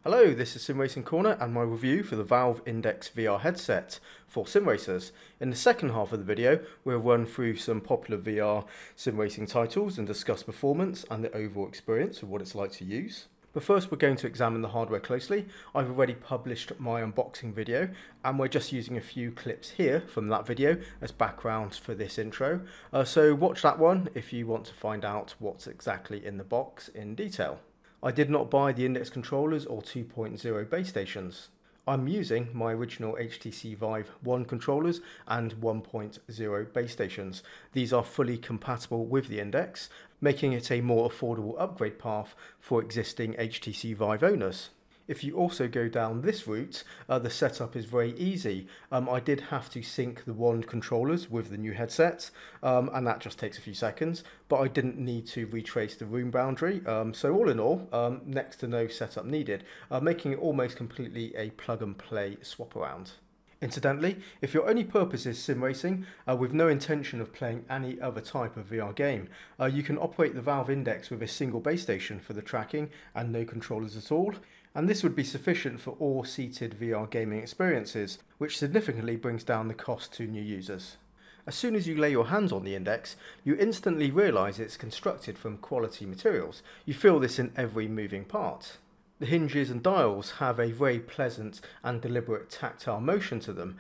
Hello, this is Sim Racing Corner and my review for the Valve Index VR headset for sim racers. In the second half of the video, we'll run through some popular VR sim racing titles and discuss performance and the overall experience of what it's like to use. But first we're going to examine the hardware closely. I've already published my unboxing video and we're just using a few clips here from that video as background for this intro. So watch that one if you want to find out what's exactly in the box in detail. I did not buy the Index controllers or 2.0 base stations. I'm using my original HTC Vive 1 controllers and 1.0 base stations. These are fully compatible with the Index, making it a more affordable upgrade path for existing HTC Vive owners. If you also go down this route, the setup is very easy. I did have to sync the wand controllers with the new headset, and that just takes a few seconds, but I didn't need to retrace the room boundary. So all in all, next to no setup needed, making it almost completely a plug and play swap around. Incidentally, if your only purpose is sim racing, with no intention of playing any other type of VR game, you can operate the Valve Index with a single base station for the tracking and no controllers at all. And this would be sufficient for all seated VR gaming experiences, which significantly brings down the cost to new users. As soon as you lay your hands on the Index, you instantly realise it's constructed from quality materials. You feel this in every moving part. The hinges and dials have a very pleasant and deliberate tactile motion to them.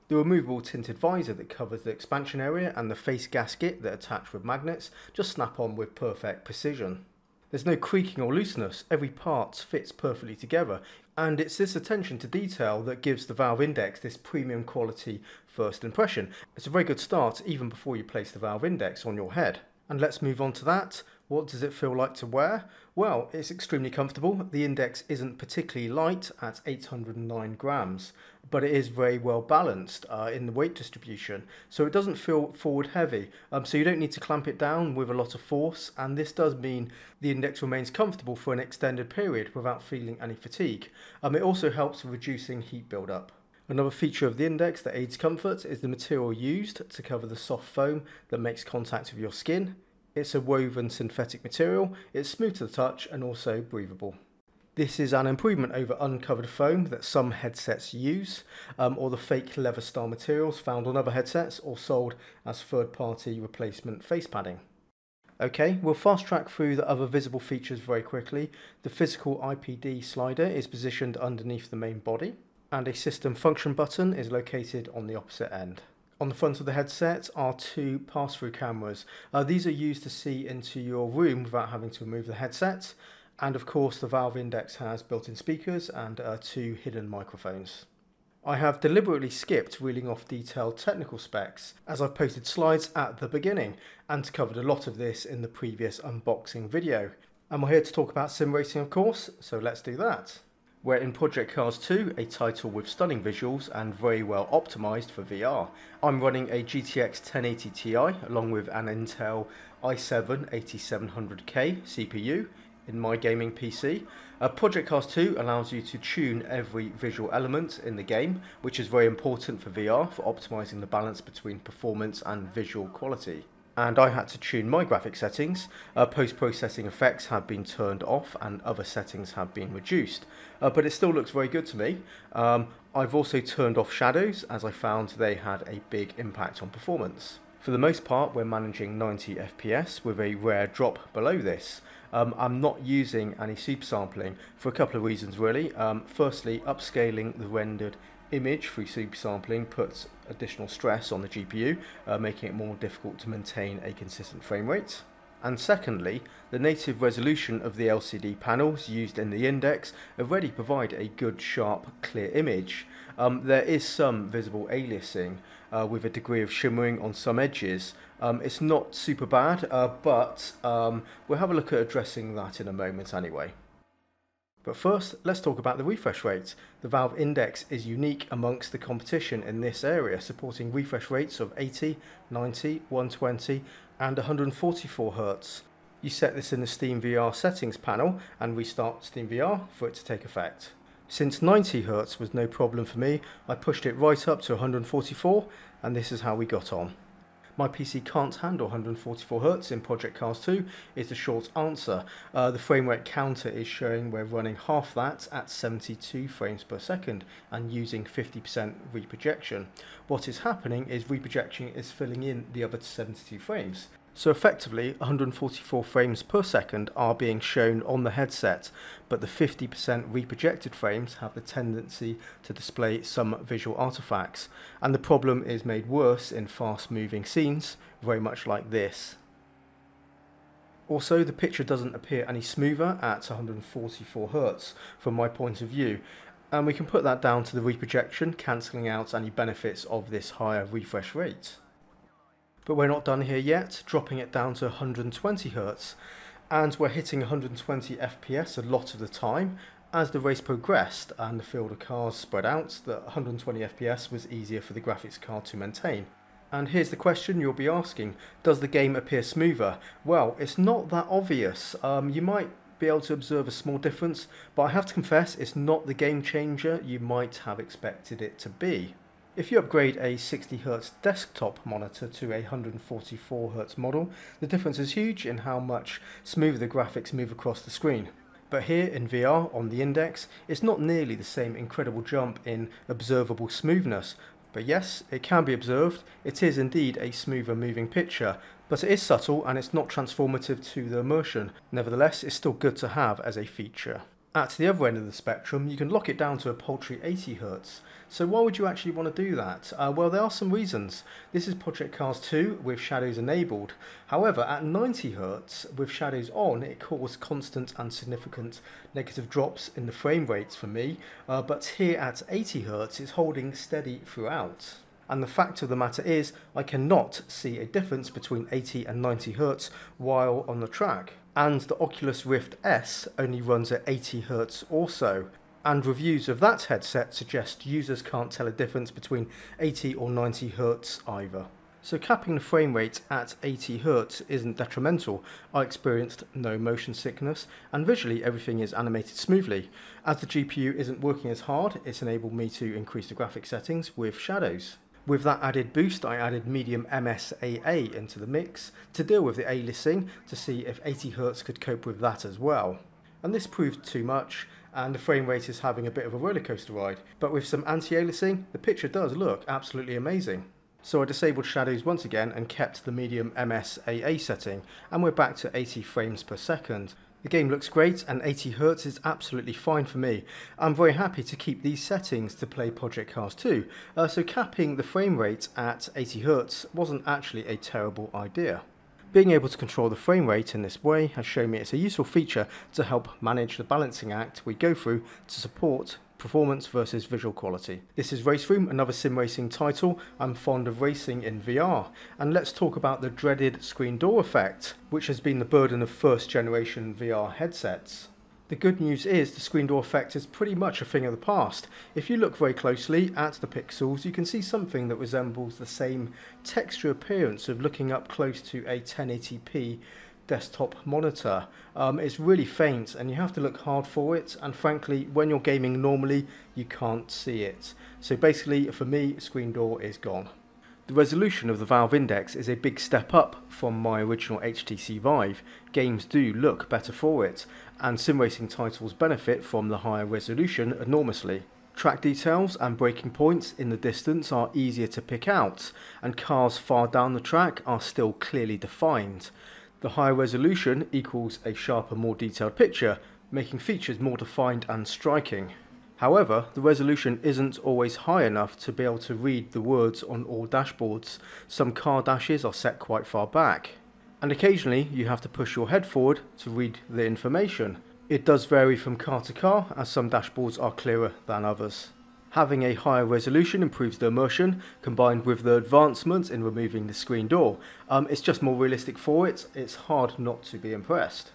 The removable tinted visor that covers the expansion area and the face gasket that attach with magnets just snap on with perfect precision. There's no creaking or looseness, every part fits perfectly together, and it's this attention to detail that gives the Valve Index this premium quality first impression. It's a very good start even before you place the Valve Index on your head. And let's move on to that. What does it feel like to wear? Well, it's extremely comfortable. The Index isn't particularly light at 809 grams, but it is very well balanced in the weight distribution, so it doesn't feel forward heavy, so you don't need to clamp it down with a lot of force, and this does mean the Index remains comfortable for an extended period without feeling any fatigue. It also helps with reducing heat buildup. Another feature of the Index that aids comfort is the material used to cover the soft foam that makes contact with your skin. It's a woven synthetic material, it's smooth to the touch and also breathable. This is an improvement over uncovered foam that some headsets use, or the fake leather style materials found on other headsets or sold as third-party replacement face padding. Okay, we'll fast track through the other visible features very quickly. The physical IPD slider is positioned underneath the main body, and a system function button is located on the opposite end. On the front of the headset are two pass-through cameras. These are used to see into your room without having to remove the headset. And of course the Valve Index has built-in speakers and two hidden microphones. I have deliberately skipped reeling off detailed technical specs as I've posted slides at the beginning and covered a lot of this in the previous unboxing video. And we're here to talk about sim racing, of course, so let's do that. We're in Project Cars 2, a title with stunning visuals and very well optimised for VR. I'm running a GTX 1080 Ti along with an Intel i7-8700K CPU in my gaming PC. Project Cars 2 allows you to tune every visual element in the game, which is very important for VR for optimising the balance between performance and visual quality. And I had to tune my graphics settings. Post-processing effects have been turned off and other settings have been reduced, but it still looks very good to me. I've also turned off shadows as I found they had a big impact on performance. For the most part, we're managing 90 FPS with a rare drop below this. I'm not using any super sampling for a couple of reasons really. Firstly, upscaling the rendered image through super sampling puts additional stress on the GPU, making it more difficult to maintain a consistent frame rate. And secondly, the native resolution of the LCD panels used in the Index already provide a good, sharp, clear image. There is some visible aliasing with a degree of shimmering on some edges. It's not super bad, but we'll have a look at addressing that in a moment anyway. But first, let's talk about the refresh rate. The Valve Index is unique amongst the competition in this area, supporting refresh rates of 80, 90, 120 and 144 Hz. You set this in the Steam VR settings panel and restart Steam VR for it to take effect. Since 90 Hz was no problem for me, I pushed it right up to 144 and this is how we got on. My PC can't handle 144Hz in Project Cars 2 is the short answer. The frame rate counter is showing we're running half that at 72 frames per second and using 50% reprojection. What is happening is reprojection is filling in the other 72 frames. So effectively 144 frames per second are being shown on the headset, but the 50% reprojected frames have the tendency to display some visual artifacts, and the problem is made worse in fast moving scenes, very much like this. Also, the picture doesn't appear any smoother at 144Hz from my point of view, and we can put that down to the reprojection cancelling out any benefits of this higher refresh rate. But we're not done here yet, dropping it down to 120Hz, and we're hitting 120 FPS a lot of the time. As the race progressed and the field of cars spread out, the 120 FPS was easier for the graphics card to maintain. And here's the question you'll be asking, does the game appear smoother? Well, it's not that obvious. You might be able to observe a small difference, but I have to confess it's not the game changer you might have expected it to be. If you upgrade a 60Hz desktop monitor to a 144Hz model, the difference is huge in how much smoother the graphics move across the screen. But here in VR on the Index, it's not nearly the same incredible jump in observable smoothness. But yes, it can be observed, it is indeed a smoother moving picture, but it is subtle and it's not transformative to the immersion. Nevertheless, it's still good to have as a feature. At the other end of the spectrum, you can lock it down to a paltry 80Hz. So why would you actually want to do that? Well, there are some reasons. This is Project Cars 2 with shadows enabled. However, at 90Hz with shadows on, it caused constant and significant negative drops in the frame rates for me, but here at 80Hz it's holding steady throughout. And the fact of the matter is, I cannot see a difference between 80 and 90Hz while on the track. And the Oculus Rift S only runs at 80Hz also. And reviews of that headset suggest users can't tell a difference between 80 or 90Hz either. So capping the frame rate at 80Hz isn't detrimental. I experienced no motion sickness and visually everything is animated smoothly. As the GPU isn't working as hard, it's enabled me to increase the graphics settings with shadows. With that added boost, I added medium MSAA into the mix to deal with the aliasing to see if 80Hz could cope with that as well. And this proved too much, and the frame rate is having a bit of a rollercoaster ride. But with some anti-aliasing, the picture does look absolutely amazing. So I disabled shadows once again and kept the medium MSAA setting, and we're back to 80 frames per second. The game looks great and 80Hz is absolutely fine for me. I'm very happy to keep these settings to play Project Cars 2, so capping the frame rate at 80Hz wasn't actually a terrible idea. Being able to control the frame rate in this way has shown me it's a useful feature to help manage the balancing act we go through to support performance versus visual quality. This is Race Room, another sim racing title. I'm fond of racing in VR, and let's talk about the dreaded screen door effect, which has been the burden of first generation VR headsets. The good news is the screen door effect is pretty much a thing of the past. If you look very closely at the pixels, you can see something that resembles the same texture appearance of looking up close to a 1080p desktop monitor. It's really faint and you have to look hard for it, and frankly when you're gaming normally you can't see it. So basically for me, screen door is gone. The resolution of the Valve Index is a big step up from my original HTC Vive. Games do look better for it, and sim racing titles benefit from the higher resolution enormously. Track details and braking points in the distance are easier to pick out, and cars far down the track are still clearly defined. The higher resolution equals a sharper, more detailed picture, making features more defined and striking. However, the resolution isn't always high enough to be able to read the words on all dashboards. Some car dashes are set quite far back, and occasionally you have to push your head forward to read the information. It does vary from car to car, as some dashboards are clearer than others. Having a higher resolution improves the immersion, combined with the advancements in removing the screen door. It's just more realistic for it. It's hard not to be impressed.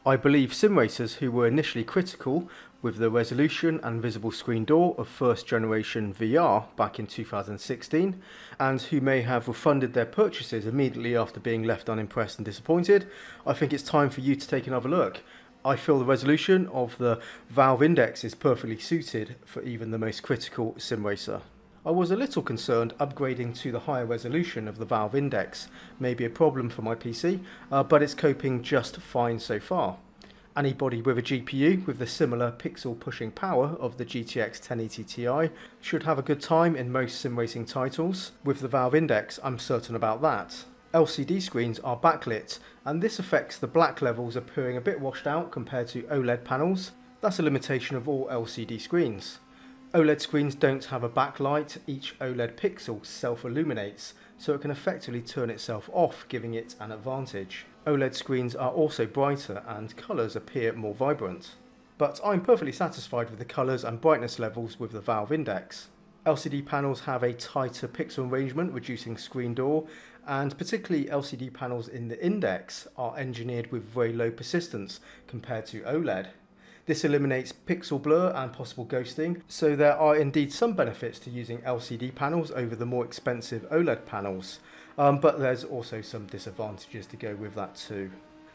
I believe sim racers who were initially critical with the resolution and visible screen door of first generation VR back in 2016, and who may have refunded their purchases immediately after being left unimpressed and disappointed, I think it's time for you to take another look. I feel the resolution of the Valve Index is perfectly suited for even the most critical sim racer. I was a little concerned upgrading to the higher resolution of the Valve Index may be a problem for my PC, but it's coping just fine so far. Anybody with a GPU with the similar pixel pushing power of the GTX 1080 Ti should have a good time in most sim racing titles. With the Valve Index, I'm certain about that. LCD screens are backlit, and this affects the black levels appearing a bit washed out compared to OLED panels. That's a limitation of all LCD screens. OLED screens don't have a backlight, each OLED pixel self-illuminates, so it can effectively turn itself off, giving it an advantage. OLED screens are also brighter and colours appear more vibrant. But I'm perfectly satisfied with the colours and brightness levels with the Valve Index. LCD panels have a tighter pixel arrangement, reducing screen door, and particularly LCD panels in the Index are engineered with very low persistence compared to OLED. This eliminates pixel blur and possible ghosting, so there are indeed some benefits to using LCD panels over the more expensive OLED panels, but there's also some disadvantages to go with that too.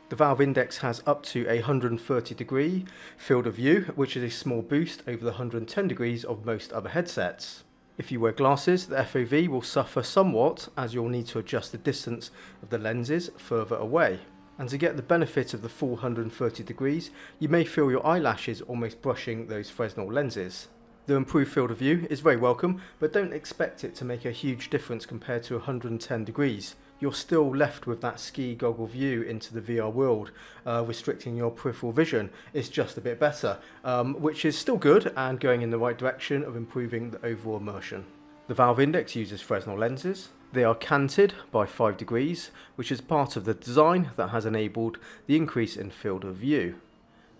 The Valve Index has up to a 130 degree field of view, which is a small boost over the 110 degrees of most other headsets. If you wear glasses, the FOV will suffer somewhat as you'll need to adjust the distance of the lenses further away. And to get the benefit of the full 130 degrees, you may feel your eyelashes almost brushing those Fresnel lenses. The improved field of view is very welcome, but don't expect it to make a huge difference compared to 110 degrees. You're still left with that ski goggle view into the VR world, restricting your peripheral vision. It's just a bit better, which is still good and going in the right direction of improving the overall immersion. The Valve Index uses Fresnel lenses. They are canted by 5 degrees, which is part of the design that has enabled the increase in field of view.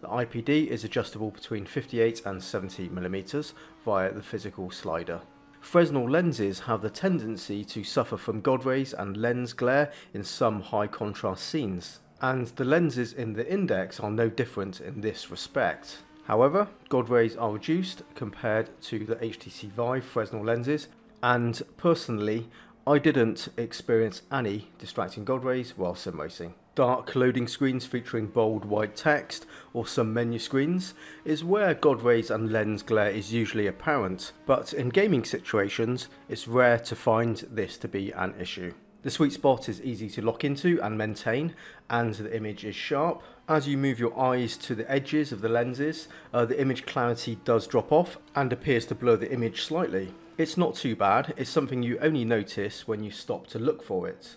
The IPD is adjustable between 58 and 70 mm via the physical slider. Fresnel lenses have the tendency to suffer from God rays and lens glare in some high contrast scenes, and the lenses in the Index are no different in this respect. However, God rays are reduced compared to the HTC Vive Fresnel lenses, and personally I didn't experience any distracting God rays while sim racing. Dark loading screens featuring bold white text or some menu screens is where God rays and lens glare is usually apparent, but in gaming situations it's rare to find this to be an issue. The sweet spot is easy to lock into and maintain, and the image is sharp. As you move your eyes to the edges of the lenses, the image clarity does drop off and appears to blur the image slightly. It's not too bad, it's something you only notice when you stop to look for it.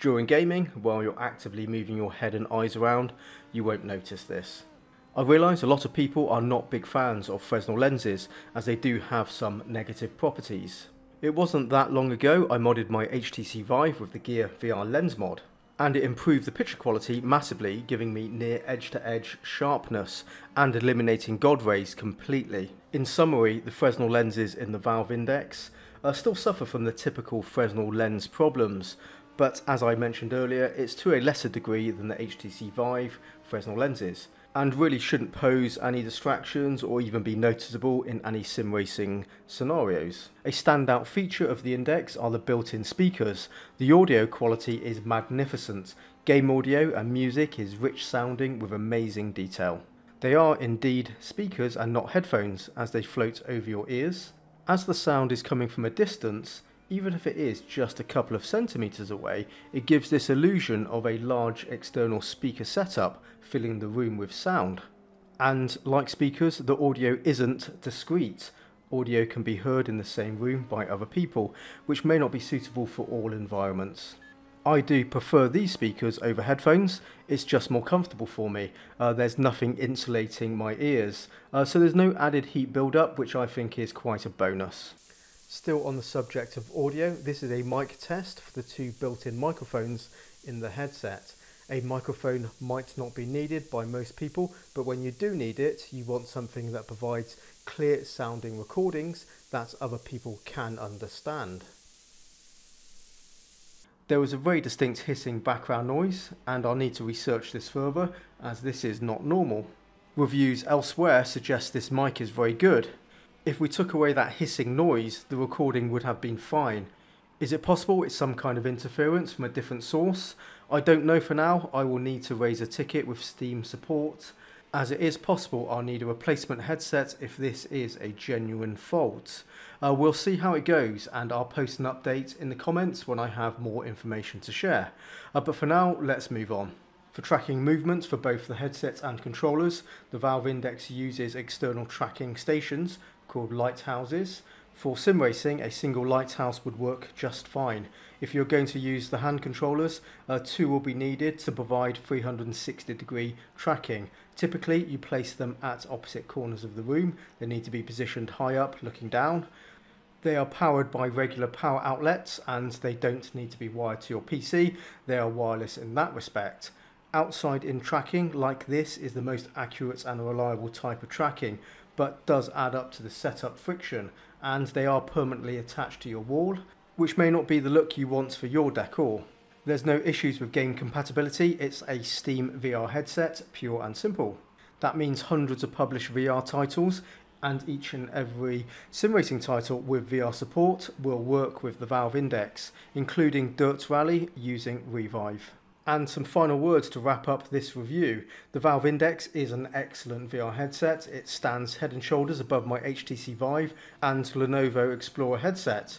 During gaming, while you're actively moving your head and eyes around, you won't notice this. I realise a lot of people are not big fans of Fresnel lenses as they do have some negative properties. It wasn't that long ago I modded my HTC Vive with the Gear VR lens mod, and it improved the picture quality massively, giving me near edge-to-edge sharpness and eliminating God rays completely. In summary, the Fresnel lenses in the Valve Index still suffer from the typical Fresnel lens problems, but as I mentioned earlier, it's to a lesser degree than the HTC Vive Fresnel lenses, and really shouldn't pose any distractions or even be noticeable in any sim racing scenarios. A standout feature of the Index are the built-in speakers. The audio quality is magnificent. Game audio and music is rich sounding with amazing detail. They are indeed speakers and not headphones, as they float over your ears. As the sound is coming from a distance, even if it is just a couple of centimeters away, it gives this illusion of a large external speaker setup filling the room with sound. And like speakers, the audio isn't discrete. Audio can be heard in the same room by other people, which may not be suitable for all environments. I do prefer these speakers over headphones. It's just more comfortable for me. There's nothing insulating my ears, so there's no added heat build-up, which I think is quite a bonus. Still on the subject of audio, this is a mic test for the two built-in microphones in the headset. A microphone might not be needed by most people, but when you do need it, you want something that provides clear sounding recordings that other people can understand. There was a very distinct hissing background noise, and I'll need to research this further as this is not normal. Reviews elsewhere suggest this mic is very good. If we took away that hissing noise, the recording would have been fine. Is it possible it's some kind of interference from a different source? I don't know for now. I will need to raise a ticket with Steam support as it is possible I'll need a replacement headset if this is a genuine fault. We'll see how it goes, and I'll post an update in the comments when I have more information to share. But for now, let's move on. For tracking movements for both the headsets and controllers, the Valve Index uses external tracking stations called lighthouses. For sim racing, a single lighthouse would work just fine. If you're going to use the hand controllers, two will be needed to provide 360-degree tracking. Typically, you place them at opposite corners of the room. They need to be positioned high up, looking down. They are powered by regular power outlets, and they don't need to be wired to your PC. They are wireless in that respect. Outside-in tracking like this is the most accurate and reliable type of tracking, but does add up to the setup friction, and they are permanently attached to your wall, which may not be the look you want for your decor. There's no issues with game compatibility. It's a Steam VR headset, pure and simple. That means hundreds of published VR titles, and each and every sim racing title with VR support will work with the Valve Index, including Dirt Rally using Revive. And some final words to wrap up this review. The Valve Index is an excellent VR headset. It stands head and shoulders above my HTC Vive and Lenovo Explorer headset.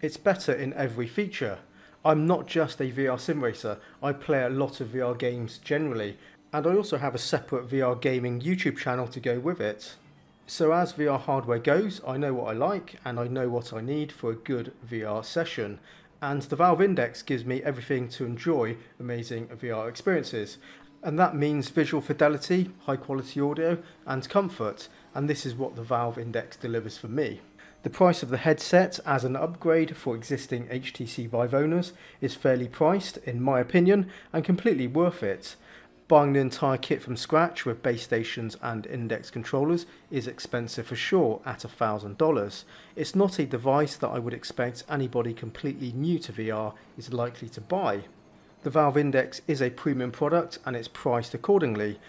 It's better in every feature. I'm not just a VR sim racer, I play a lot of VR games generally, and I also have a separate VR gaming YouTube channel to go with it. So as VR hardware goes, I know what I like and I know what I need for a good VR session. And the Valve Index gives me everything to enjoy amazing VR experiences. And that means visual fidelity, high quality audio and comfort. And this is what the Valve Index delivers for me. The price of the headset as an upgrade for existing HTC Vive owners is fairly priced in my opinion and completely worth it. Buying the entire kit from scratch with base stations and index controllers is expensive for sure at $1,000. It's not a device that I would expect anybody completely new to VR is likely to buy. The Valve Index is a premium product and it's priced accordingly.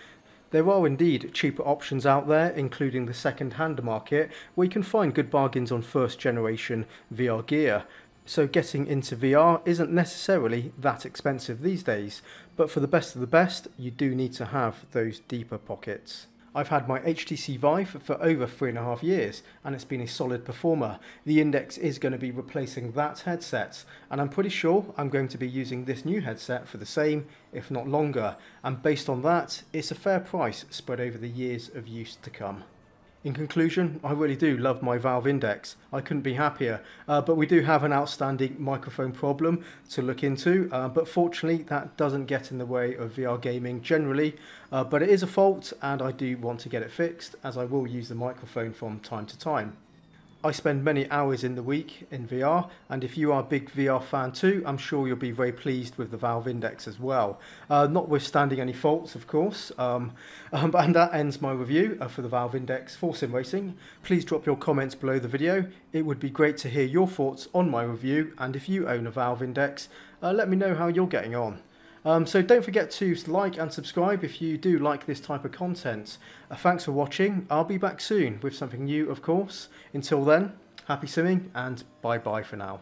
There are indeed cheaper options out there, including the second-hand market, where you can find good bargains on first-generation VR gear. So getting into VR isn't necessarily that expensive these days, but for the best of the best, you do need to have those deeper pockets. I've had my HTC Vive for over 3.5 years and it's been a solid performer. The Index is going to be replacing that headset, and I'm pretty sure I'm going to be using this new headset for the same, if not longer, and based on that, it's a fair price spread over the years of use to come. In conclusion, I really do love my Valve Index. I couldn't be happier, but we do have an outstanding microphone problem to look into, but fortunately that doesn't get in the way of VR gaming generally, but it is a fault and I do want to get it fixed, as I will use the microphone from time to time. I spend many hours in the week in VR, and if you are a big VR fan too, I'm sure you'll be very pleased with the Valve Index as well. Notwithstanding any faults, of course. And that ends my review for the Valve Index for sim racing. Please drop your comments below the video. It would be great to hear your thoughts on my review, and if you own a Valve Index, let me know how you're getting on. So don't forget to like and subscribe if you do like this type of content. Thanks for watching. I'll be back soon with something new, of course. Until then, happy simming and bye bye for now.